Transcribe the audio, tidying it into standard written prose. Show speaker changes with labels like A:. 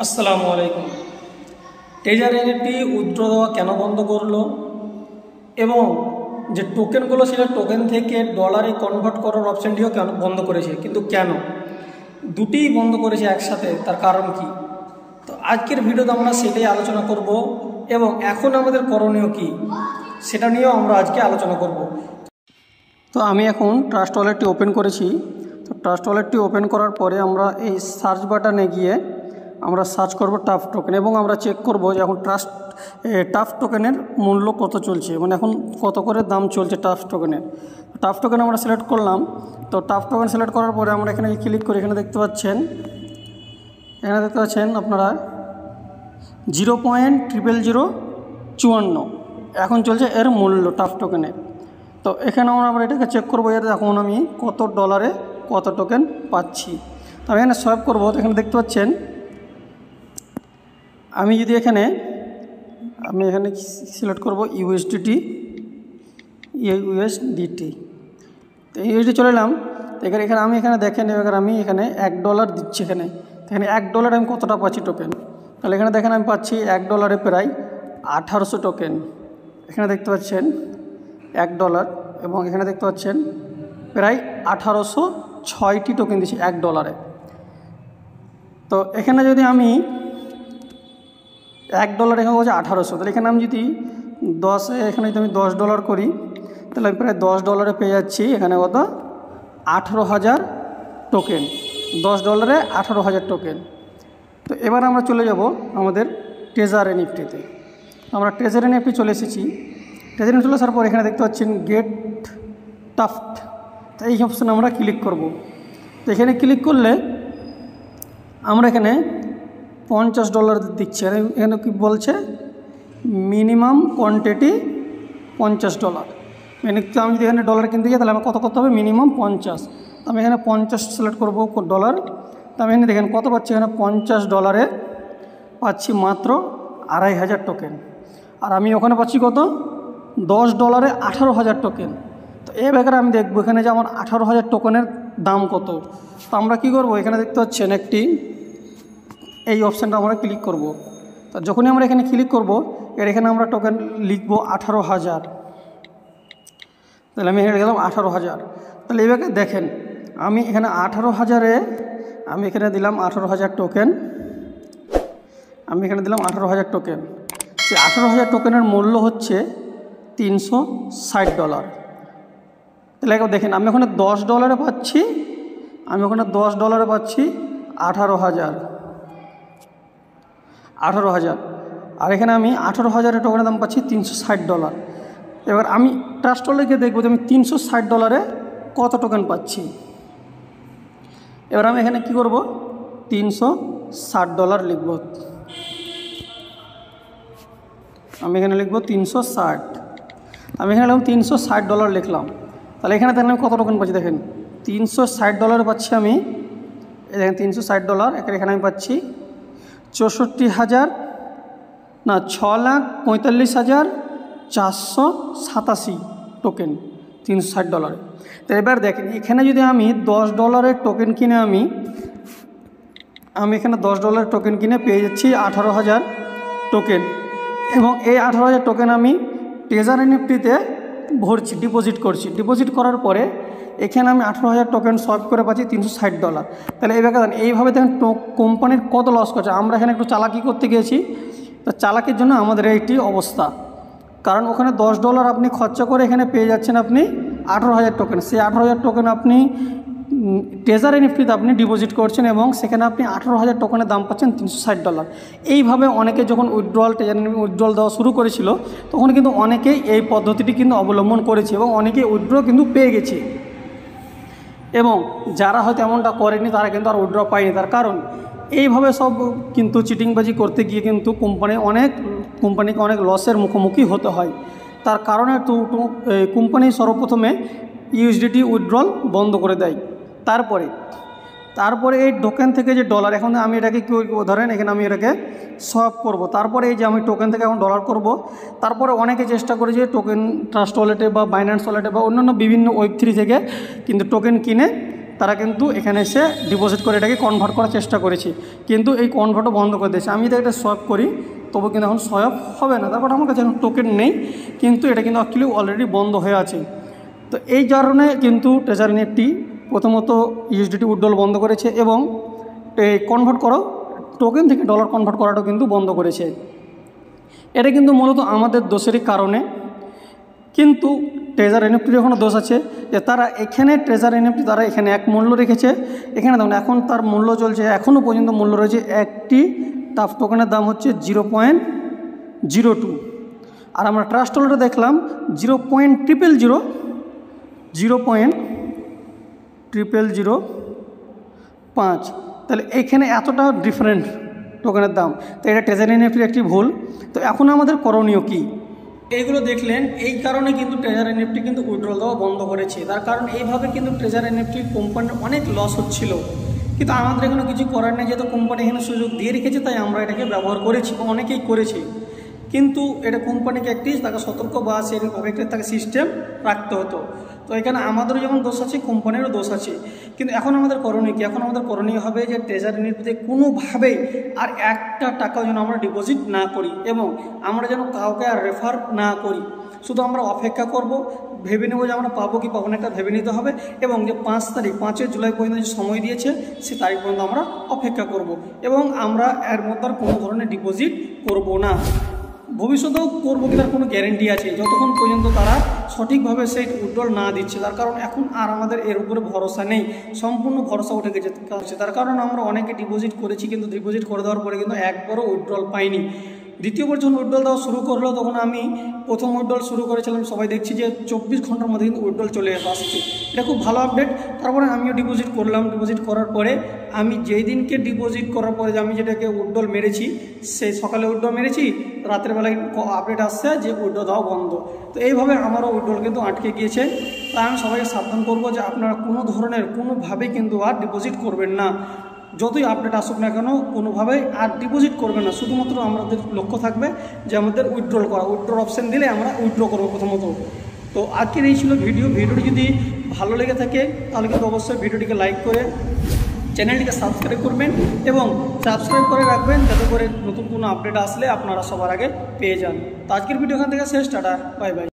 A: আসসালামু আলাইকুম। Treasure NFT withdraw দেওয়া কেন বন্ধ করলো এবং যে টোকেনগুলো ছিল টোকেন থেকে ডলারে কনভার্ট করার অপশানটিও কেন বন্ধ করেছে, কিন্তু কেন দুটিই বন্ধ করেছে একসাথে, তার কারণ কি? তো আজকের ভিডিওতে আমরা সেটাই আলোচনা করব এবং এখন আমাদের করণীয় কি সেটা নিয়েও আমরা আজকে আলোচনা করব। তো আমি এখন ট্রাস্ট ওয়ালেটটি ওপেন করেছি। তো ট্রাস্ট ওয়ালেটটি ওপেন করার পরে আমরা এই সার্চ বাটনে গিয়ে আমরা সার্চ করব টাফ টোকেন এবং আমরা চেক করব যে এখন টাফ টোকেনের মূল্য কত চলছে, মানে এখন কত করে দাম চলছে টাফ টোকেনের। টাফ টোকেন আমরা সিলেক্ট করলাম। তো টাফ টোকেন সিলেক্ট করার পরে আমরা এখানে ক্লিক করি। এখানে দেখতে পাচ্ছেন আপনারা 0.00054 এখন চলছে এর মূল্য টাফ টোকেনের। তো এখানে আমরা এটাকে চেক করবো এর এখন আমি কত ডলারে কত টোকেন পাচ্ছি। তো আমি এখানে সোয়াইপ করবো। তো এখানে দেখতে পাচ্ছেন আমি যদি এখানে সিলেক্ট করব ইউএসডিটি। তো ইউএসডি চলে এলাম। তো এখানে আমি দেখেন এবার আমি এখানে $1 দিচ্ছি। এখানে $1 আমি কতটা পাচ্ছি টোকেন, তাহলে এখানে দেখেন আমি পাচ্ছি $1 প্রায় 1800 টোকেন। এখানে দেখতে পাচ্ছেন $1 এবং এখানে দেখতে পাচ্ছেন প্রায় 1806টি টোকেন দিচ্ছি $1। তো এখানে যদি আমি $1 এখানে বলছে 1800, তাহলে এখানে আমি যদি এখানে যদি আমি $10 করি তাহলে আমি প্রায় $10 পেয়ে যাচ্ছি এখানে কত 18,000 টোকেন। $10 18,000 টোকেন। তো এবার আমরা চলে যাব আমাদের ট্রেজার এনএফটিতে। আমরা ট্রেজার এনএফটি চলে এসেছি। ট্রেজার এনএফটি চলে আসার পর এখানে দেখতে পাচ্ছেন গেট টাফট। তো এই অপশানে আমরা ক্লিক করব। তো এখানে ক্লিক করলে আমরা এখানে $50 দিচ্ছি। এখানে কি বলছে মিনিমাম কোয়ান্টিটি $50। মানে আমি যদি এখানে ডলার কিনতে যাই তাহলে আমার কত করতে হবে, মিনিমাম 50। আমি এখানে 50 সিলেক্ট করবো ডলার। তো আমি এখানে দেখেন কত পাচ্ছি, এখানে $50 পাচ্ছি মাত্র 2500 টোকেন। আর আমি ওখানে পাচ্ছি কত, $10 18,000 টোকেন। তো এই ব্যাপারে আমি দেখবো এখানে যে আমার 18,000 টোকেনের দাম কত। তো আমরা কী করবো, এখানে দেখতে পাচ্ছেন এই অপশানটা আমরা ক্লিক করব। তো যখনই আমরা এখানে ক্লিক করব এখানে আমরা টোকেন লিখবো 18,000। তাহলে আমি এখানে গেলাম 18,000। তাহলে এইভাবে দেখেন আমি এখানে 18,000-এ আমি এখানে দিলাম 18,000 টোকেন। আমি এখানে দিলাম 18,000 টোকেন। সেই 18,000 টোকেনের মূল্য হচ্ছে $360। তাহলে একবার দেখেন আমি ওখানে $10 পাচ্ছি, আমি ওখানে $10 পাচ্ছি 18,000। আর এখানে আমি 18,000 টোকেনের দাম পাচ্ছি $360। এবার আমি ট্রাস্ট ওয়ালেটে দেখবো যে আমি $360 কত টোকেন পাচ্ছি। এবার আমি এখানে কি করব, $360 লিখব। আমি এখানে লিখব 360। আমি এখানে লিখলাম $360 লিখলাম। তাহলে এখানে দেখেন আমি কত টোকেন পাচ্ছি, দেখেন $360 পাচ্ছি আমি। দেখেন $360 এখানে আমি পাচ্ছি 6,45,487 টোকেন $360। তো এবার দেখেন এখানে যদি আমি $10 টোকেন কিনে আমি এখানে $10 টোকেন কিনে পেয়ে যাচ্ছি 18,000 টোকেন। এবং এই 18,000 টোকেন আমি ট্রেজার এনএফটিতে ভরছি, ডিপোজিট করছি। ডিপোজিট করার পরে এখানে আমি 18,000 টোকেন সলভ করে পাচ্ছি $360। তাহলে এইভাবে দেখেন কোম্পানির কত লস করছে। আমরা এখানে একটু চালাকি করতে গিয়েছি, তো চালাকির জন্য আমাদের এইটি অবস্থা। কারণ ওখানে $10 আপনি খরচা করে এখানে পেয়ে যাচ্ছেন আপনি 18,000 টোকেন। সেই 18,000 টোকেন আপনি ট্রেজার এনএফটিতে আপনি ডিপোজিট করছেন এবং সেখানে আপনি 18,000 টোকেনের দাম পাচ্ছেন $360। এইভাবে অনেকে যখন উইথড্রল দেওয়া শুরু করেছিল তখন কিন্তু অনেকেই এই পদ্ধতিটি কিন্তু অবলম্বন করেছে এবং অনেকেই উইথড্র কিন্তু পেয়ে গেছে। এবং যারা হয়তো এমনটা করেনি তারা কিন্তু আর উইথড্র পায়নি। তার কারণ এইভাবে সব কিন্তু চিটিংবাজি করতে গিয়ে কিন্তু কোম্পানিকে অনেক লসের মুখোমুখি হতে হয়। তার কারণে কোম্পানি সর্বপ্রথমে ইউএসডিটি উইথড্রল বন্ধ করে দেয়। তারপরে এই টোকেন থেকে যে ডলার, এখন আমি এটাকে ধরেন এখানে আমি এটাকে সোয়াপ করব। তারপরে এই যে আমি টোকেন থেকে এখন ডলার করব। তারপরে অনেকে চেষ্টা করে যে টোকেন ট্রাস্ট ওয়ালেটে বা বাইন্যান্স ওয়ালেটে বা অন্যান্য বিভিন্ন Web3 থেকে কিন্তু টোকেন কিনে তারা কিন্তু এখানে এসে ডিপোজিট করে এটাকে কনভার্ট করার চেষ্টা করেছে, কিন্তু এই কনভার্টও বন্ধ করে দিয়েছে। আমি যদি এটা সোয়াইপ করি তবু কিন্তু এখন সোয়াইপ হবে না, তারপর আমার কাছে এখন টোকেন নেই, কিন্তু এটা কিন্তু অ্যাকচুয়ালি অলরেডি বন্ধ হয়ে আছে। তো এই কারণে কিন্তু ট্রেজারি নিফটি প্রথমত ইউএসডিটি উইথড্রল বন্ধ করেছে এবং এই কনভার্ট করাও টোকেন থেকে ডলার কনভার্ট করাটাও কিন্তু বন্ধ করেছে। এটা কিন্তু মূলত আমাদের দোষেরই কারণে। কিন্তু ট্রেজার এনএফটির এখনও দোষ আছে যে তারা এখানে ট্রেজার এনএফটি তারা এখানে এক মূল্য রেখেছে, এখানে দেখুন এখন তার মূল্য চলছে, এখনও পর্যন্ত মূল্য রয়েছে একটি টাফ টোকেনের দাম হচ্ছে 0.02, আর আমরা ট্রাস্ট ওয়ালেটে দেখলাম 0.005। তাহলে এখানে এতটা ডিফারেন্ট টোকেনের দাম, তো এটা ট্রেজারি এনএফটির একটি ভুল। তো এখন আমাদের করণীয় কী? এইগুলো দেখলেন, এই কারণে কিন্তু ট্রেজার এনএফটি কিন্তু উইথড্রল দেওয়া বন্ধ করেছে। তার কারণ এইভাবে কিন্তু ট্রেজার এনএফটি কোম্পানির অনেক লস হচ্ছিল, কিন্তু আমাদের এখানে কিছু করার নেই, যেহেতু কোম্পানি এখানে সুযোগ দিয়ে রেখেছে তাই আমরা এটাকে ব্যবহার করেছি এবং অনেকেই করেছে। কিন্তু এটা কোম্পানিকে একটি তাকে সতর্ক বা সেরকমভাবে একটা তাকে সিস্টেম রাখতে হতো। তো এখানে আমাদেরও যেমন দোষ আছে, কোম্পানিরও দোষ আছে। কিন্তু এখন আমাদের করণীয় কি? এখন আমাদের করণীয় হবে যে ট্রেজারি নিফটিতে কোনোভাবেই আর একটা টাকাও যেন আমরা ডিপোজিট না করি এবং আমরা যেন কাউকে আর রেফার না করি। শুধু আমরা অপেক্ষা করব, ভেবে নেব যে আমরা পাবো কি পাবো না, একটা ভেবে নিতে হবে এবং যে 5 জুলাই পর্যন্ত যে সময় দিয়েছে সে তারিখ পর্যন্ত আমরা অপেক্ষা করব এবং আমরা এর মধ্যে আর কোনো ধরনের ডিপোজিট করব না। ভবিষ্যতেও করবো কি তার কোনো গ্যারেন্টি আছে যতক্ষণ পর্যন্ত তারা সঠিকভাবে সেই উইথড্রল না দিচ্ছে। তার কারণ এখন আর আমাদের এর উপরে ভরসা নেই, সম্পূর্ণ ভরসা উঠে গেছে। তার কারণ আমরা অনেকে ডিপোজিট করেছি, কিন্তু ডিপোজিট করে দেওয়ার পরে কিন্তু একবারও উইথড্রল পাইনি। দ্বিতীয়বার যখন উইথড্রল দেওয়া শুরু করলো তখন আমি প্রথম উইথড্রল শুরু করেছিলাম, সবাই দেখছি যে 24 ঘন্টার মধ্যে কিন্তু উইথড্রল চলে আসছে, এটা খুব ভালো আপডেট। তারপরে আমিও ডিপোজিট করলাম, ডিপোজিট করার পরে আমি যেই দিনকে ডিপোজিট করার পরে যে আমি যেটাকে উইথড্রল মেরেছি সেই সকালে উইথড্রল মেরেছি, রাতের বেলায় আপডেট আসছে যে উইথড্রল দেওয়া বন্ধ। তো এইভাবে আমারও উইথড্রল কিন্তু আটকে গিয়েছে। তাই আমি সবাইকে সাবধান করবো যে আপনারা কোনো ধরনের কোনোভাবেই কিন্তু আর ডিপোজিট করবেন না, যতই আপডেট আসুক না কেন কোনোভাবেই আর ডিপোজিট করবে না। শুধুমাত্র আমাদের লক্ষ্য থাকবে যে আমাদের উইথড্রল করা, উইথড্রল অপশান দিলে আমরা উইথড্র করবো প্রথমত। তো আজকের এই ছিল ভিডিওটি যদি ভালো লেগে থাকে তাহলে কিন্তু অবশ্যই ভিডিওটিকে লাইক করে চ্যানেলটিকে সাবস্ক্রাইব করবেন এবং সাবস্ক্রাইব করে রাখবেন যাতে করে নতুন কোনো আপডেট আসলে আপনারা সবার আগে পেয়ে যান। তো আজকের ভিডিও এখান থেকে শেষ, টাটা, বাই বাই।